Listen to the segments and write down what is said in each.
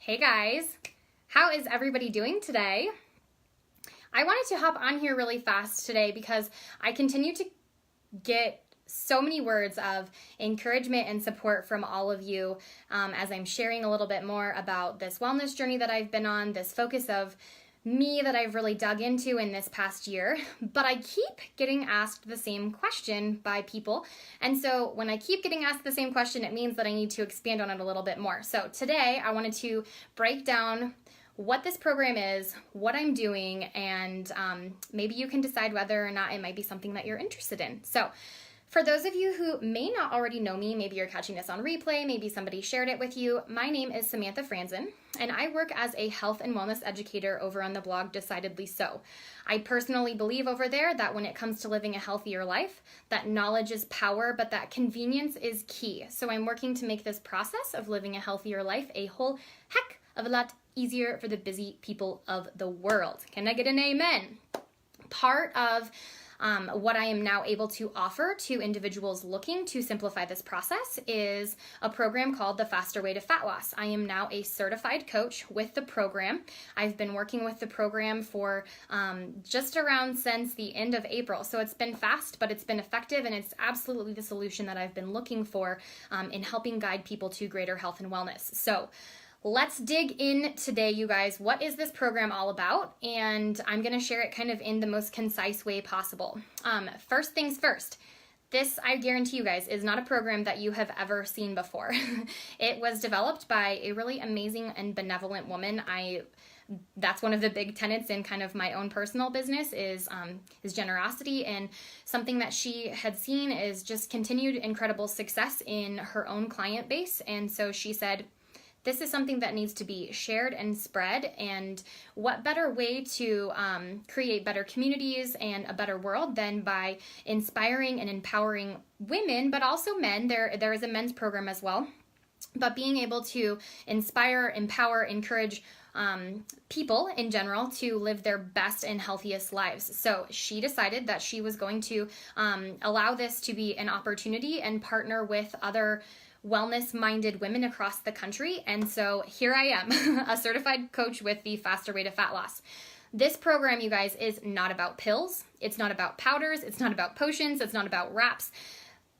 Hey guys, how is everybody doing today? I wanted to hop on here really fast today because I continue to get so many words of encouragement and support from all of you as I'm sharing a little bit more about this wellness journey that I've been on, this focus of me that I've really dug into in this past year. But I keep getting asked the same question by people. And so when I keep getting asked the same question, it means that I need to expand on it a little bit more. So today I wanted to break down what this program is, what I'm doing, and maybe you can decide whether or not it might be something that you're interested in. So for those of you who may not already know me, maybe you're catching this on replay, maybe somebody shared it with you, my name is Samantha Franzen, and I work as a health and wellness educator over on the blog Decidedly So. I personally believe over there that when it comes to living a healthier life, that knowledge is power, but that convenience is key. So I'm working to make this process of living a healthier life a whole heck of a lot easier for the busy people of the world. Can I get an amen? Part of what I am now able to offer to individuals looking to simplify this process is a program called The Faster Way to Fat Loss. I am now a certified coach with the program. I've been working with the program for just around since the end of April. So it's been fast, but it's been effective, and it's absolutely the solution that I've been looking for in helping guide people to greater health and wellness. So let's dig in today, you guys. What is this program all about? And I'm going to share it kind of in the most concise way possible. First things first, this, I guarantee you guys, is not a program that you have ever seen before. It was developed by a really amazing and benevolent woman. That's one of the big tenets in kind of my own personal business is generosity, and something that she had seen is just continued incredible success in her own client base. And so she said, this is something that needs to be shared and spread, and what better way to create better communities and a better world than by inspiring and empowering women, but also men. There is a men's program as well, but being able to inspire, empower, encourage people in general to live their best and healthiest lives. So she decided that she was going to allow this to be an opportunity and partner with other wellness-minded women across the country. And so here I am, a certified coach with the Faster Way to Fat Loss. This program, you guys, is not about pills. It's not about powders. It's not about potions. It's not about wraps.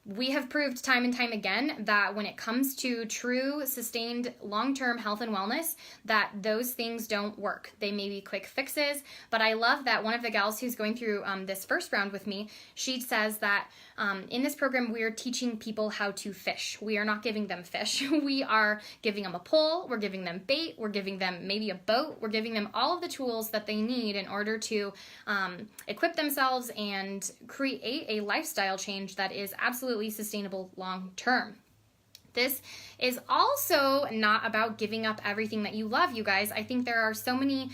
We have proved time and time again that when it comes to true, sustained, long-term health and wellness, that those things don't work. They may be quick fixes, but I love that one of the gals who's going through this first round with me, she says that in this program, we are teaching people how to fish. We are not giving them fish. We are giving them a pole, we're giving them bait, we're giving them maybe a boat, we're giving them all of the tools that they need in order to equip themselves and create a lifestyle change that is absolutely sustainable long term. This is also not about giving up everything that you love, you guys. I think there are so many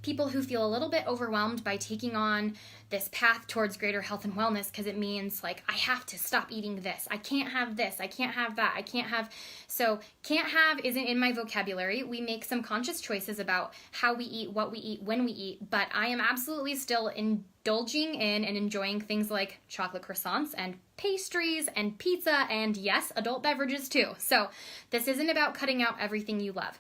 people who feel a little bit overwhelmed by taking on this path towards greater health and wellness because it means like, I have to stop eating this. I can't have this. I can't have that. I can't have. So can't have isn't in my vocabulary. We make some conscious choices about how we eat, what we eat, when we eat, but I am absolutely still indulging in and enjoying things like chocolate croissants and pastries and pizza and yes, adult beverages too. So this isn't about cutting out everything you love.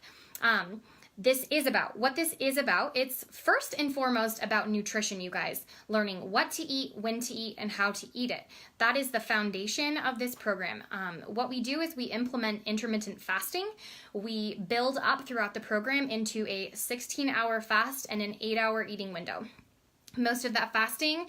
What this is about, it's first and foremost about nutrition, you guys. Learning what to eat, when to eat, and how to eat it. That is the foundation of this program. What we do is we implement intermittent fasting. We build up throughout the program into a 16-hour fast and an 8-hour eating window. Most of that fasting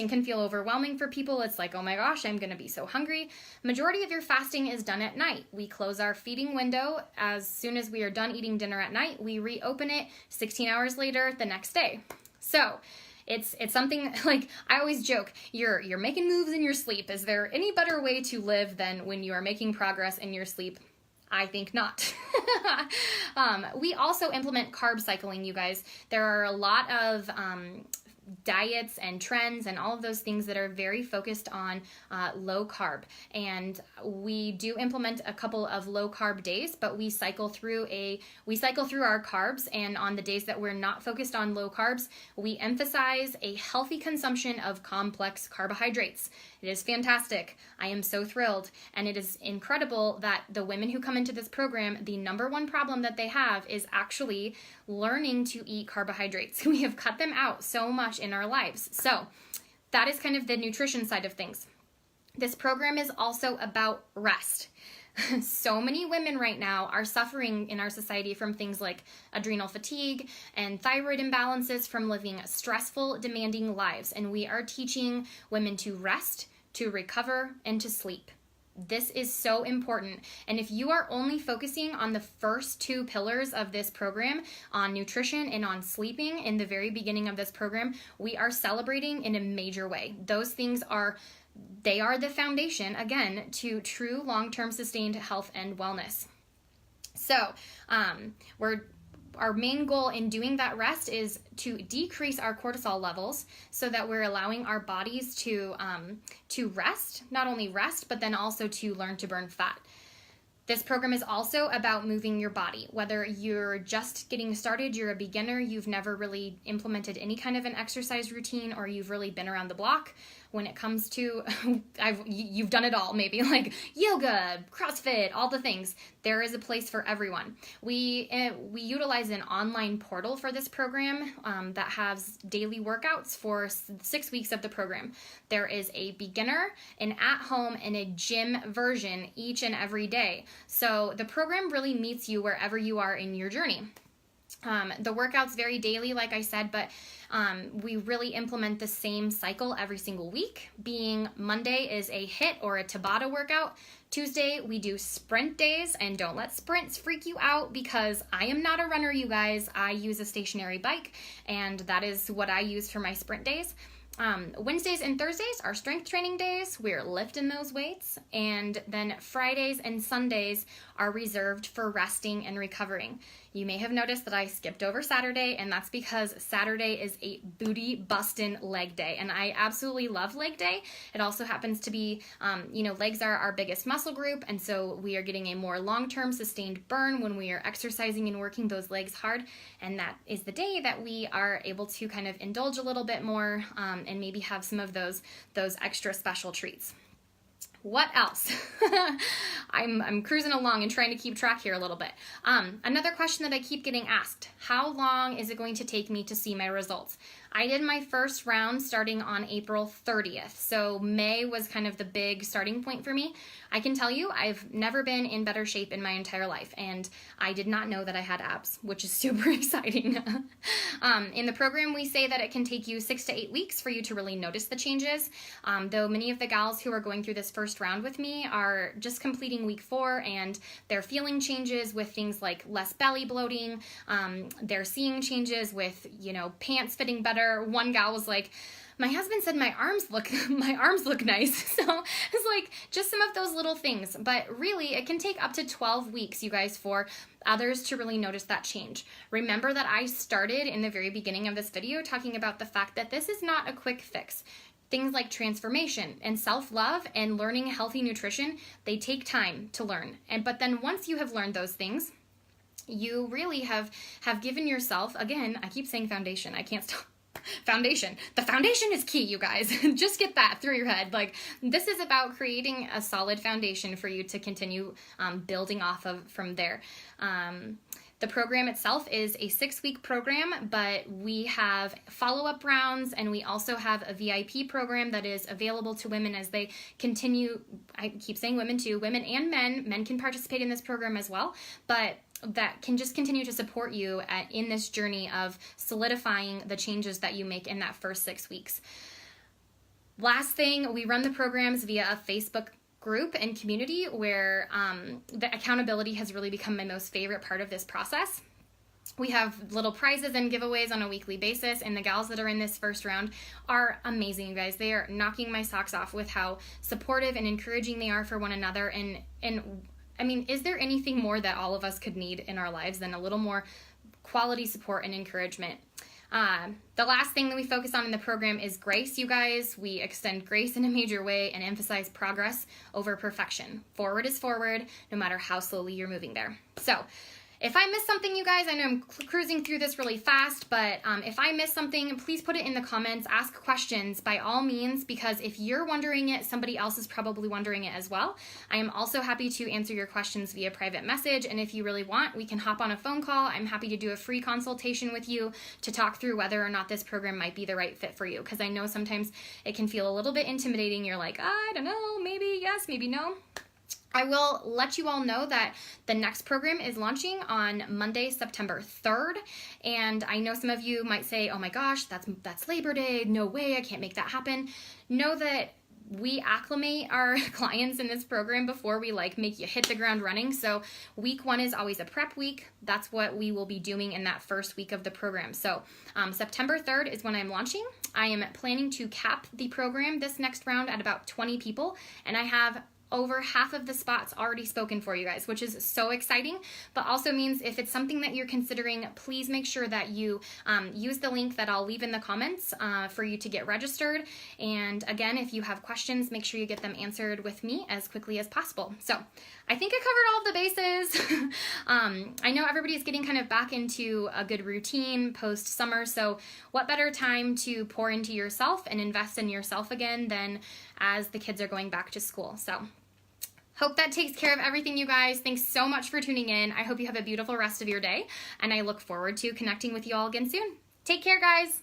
can feel overwhelming for people. It's like, oh my gosh, I'm going to be so hungry. Majority of your fasting is done at night. We close our feeding window as soon as we are done eating dinner at night. We reopen it 16 hours later the next day. So it's something like I always joke, you're making moves in your sleep. Is there any better way to live than when you are making progress in your sleep? I think not. We also implement carb cycling, you guys. There are a lot of diets and trends and all of those things that are very focused on low carb, and we do implement a couple of low carb days, but we cycle through our carbs, and on the days that we're not focused on low carbs, we emphasize a healthy consumption of complex carbohydrates. It is fantastic. I am so thrilled. And it is incredible that the women who come into this program, the number one problem that they have is actually learning to eat carbohydrates. We have cut them out so much in our lives. So that is kind of the nutrition side of things. This program is also about rest. So many women right now are suffering in our society from things like adrenal fatigue and thyroid imbalances from living stressful, demanding lives. And we are teaching women to rest, to recover, and to sleep. This is so important. And if you are only focusing on the first two pillars of this program, on nutrition and on sleeping in the very beginning of this program, we are celebrating in a major way. Those things are the foundation, again, to true long-term sustained health and wellness. So our main goal in doing that rest is to decrease our cortisol levels so that we're allowing our bodies to rest, not only rest, but then also to learn to burn fat. This program is also about moving your body. Whether you're just getting started, you're a beginner, you've never really implemented any kind of an exercise routine, or you've really been around the block when it comes to, you've done it all, maybe like yoga, CrossFit, all the things. There is a place for everyone. We utilize an online portal for this program that has daily workouts for 6 weeks of the program. There is a beginner, an at-home, and a gym version each and every day. So the program really meets you wherever you are in your journey. The workouts vary daily, like I said, but we really implement the same cycle every single week, being Monday is a HIIT or a Tabata workout. Tuesday, we do sprint days, and don't let sprints freak you out because I am not a runner, you guys. I use a stationary bike, and that is what I use for my sprint days. Wednesdays and Thursdays are strength training days. We're lifting those weights. And then Fridays and Sundays are reserved for resting and recovering. You may have noticed that I skipped over Saturday, and that's because Saturday is a booty bustin' leg day. And I absolutely love leg day. It also happens to be, legs are our biggest muscle group. And so we are getting a more long-term sustained burn when we are exercising and working those legs hard. And that is the day that we are able to kind of indulge a little bit more and maybe have some of those extra special treats. What else? I'm cruising along and trying to keep track here a little bit. Another question that I keep getting asked, how long is it going to take me to see my results? I did my first round starting on April 30th, so May was kind of the big starting point for me. I can tell you I've never been in better shape in my entire life, and I did not know that I had abs, which is super exciting. In the program, we say that it can take you 6 to 8 weeks for you to really notice the changes, though many of the gals who are going through this first round with me are just completing week 4, and they're feeling changes with things like less belly bloating. They're seeing changes with, pants fitting better. One gal was like, my husband said my arms look nice. So it's like just some of those little things. But really, it can take up to 12 weeks, you guys, for others to really notice that change. Remember that I started in the very beginning of this video talking about the fact that this is not a quick fix. Things like transformation and self-love and learning healthy nutrition, they take time to learn. But then once you have learned those things, you really have given yourself, again, I keep saying foundation, I can't stop. Foundation. The foundation is key, you guys. Just get that through your head. Like, this is about creating a solid foundation for you to continue building off of from there. The program itself is a 6-week program, but we have follow-up rounds, and we also have a VIP program that is available to women as they continue. I keep saying women too, women and men. Men can participate in this program as well, but that can just continue to support you in this journey of solidifying the changes that you make in that first 6 weeks. Last thing, we run the programs via a Facebook group and community where the accountability has really become my most favorite part of this process. We have little prizes and giveaways on a weekly basis, and the gals that are in this first round are amazing, you guys. They are knocking my socks off with how supportive and encouraging they are for one another. And I mean, is there anything more that all of us could need in our lives than a little more quality support and encouragement? The last thing that we focus on in the program is grace, you guys. We extend grace in a major way and emphasize progress over perfection. Forward is forward, no matter how slowly you're moving there. So, If I miss something, you guys, I know I'm cruising through this really fast, but if I miss something, please put it in the comments. Ask questions by all means, because if you're wondering it, somebody else is probably wondering it as well. I am also happy to answer your questions via private message, and if you really want, we can hop on a phone call. I'm happy to do a free consultation with you to talk through whether or not this program might be the right fit for you, because I know sometimes it can feel a little bit intimidating. You're like, I don't know, maybe yes, maybe no. I will let you all know that the next program is launching on Monday, September 3rd. And I know some of you might say, oh my gosh, that's Labor Day. No way, I can't make that happen. Know that we acclimate our clients in this program before we make you hit the ground running. So week 1 is always a prep week. That's what we will be doing in that first week of the program. So September 3rd is when I'm launching. I am planning to cap the program this next round at about 20 people. And I have over half of the spots already spoken for, you guys, which is so exciting, but also means if it's something that you're considering, please make sure that you use the link that I'll leave in the comments for you to get registered. And again, if you have questions, make sure you get them answered with me as quickly as possible. So I think I covered all of the bases. I know everybody's getting kind of back into a good routine post-summer, so what better time to pour into yourself and invest in yourself again than as the kids are going back to school. So hope that takes care of everything, you guys. Thanks so much for tuning in. I hope you have a beautiful rest of your day, and I look forward to connecting with you all again soon. Take care, guys.